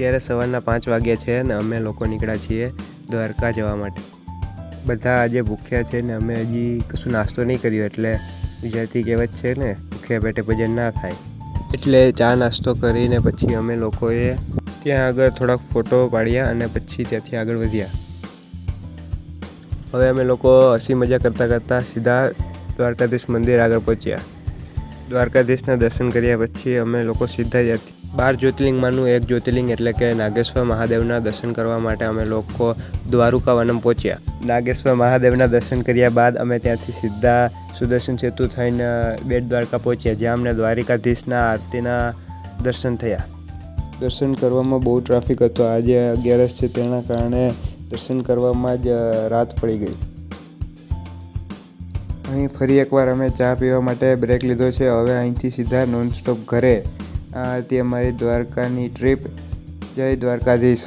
અત્યારે સવારના 5 વાગ્યા છે ને અમે લોકો નીકળ્યા છીએ દ્વારકા જવા માટે. બધા આજે ભૂખ્યા છે ને અમે હજી કશું નાસ્તો નહીં કર્યો, એટલે ગુજરાતી કહેવત છે ને, ભૂખ્યા પેટે ભજન ના થાય. એટલે ચા નાસ્તો કરીને પછી અમે લોકોએ ત્યાં આગળ થોડાક ફોટો પાડ્યા અને પછી ત્યાંથી આગળ વધ્યા. હવે અમે લોકો હસી મજા કરતાં કરતાં સીધા દ્વારકાધીશ મંદિર આગળ પહોંચ્યા. દ્વારકાધીશના દર્શન કર્યા પછી અમે લોકો સીધા ત્યાંથી 12 જ્યોતિર્લિંગમાંનું એક જ્યોતિર્લિંગ એટલે કે નાગેશ્વર મહાદેવના દર્શન કરવા માટે અમે લોકો દ્વારકા વનમ પહોંચ્યા. નાગેશ્વર મહાદેવના દર્શન કર્યા બાદ અમે ત્યાંથી સીધા સુદર્શન સેતુ થઈને બેટ દ્વારકા પહોંચ્યા, જ્યાં અમને દ્વારિકાધીશના આરતીના દર્શન થયા. દર્શન કરવામાં બહુ ટ્રાફિક હતો. આજે 11 છે, તેના કારણે દર્શન કરવામાં જ રાત પડી ગઈ. અહીં ફરી એકવાર અમે ચા પીવા માટે બ્રેક લીધો છે. હવે અહીંથી સીધા નોનસ્ટોપ ઘરે. આ હતી અમારી દ્વારકાની ટ્રીપ. જય દ્વારકાધીશ.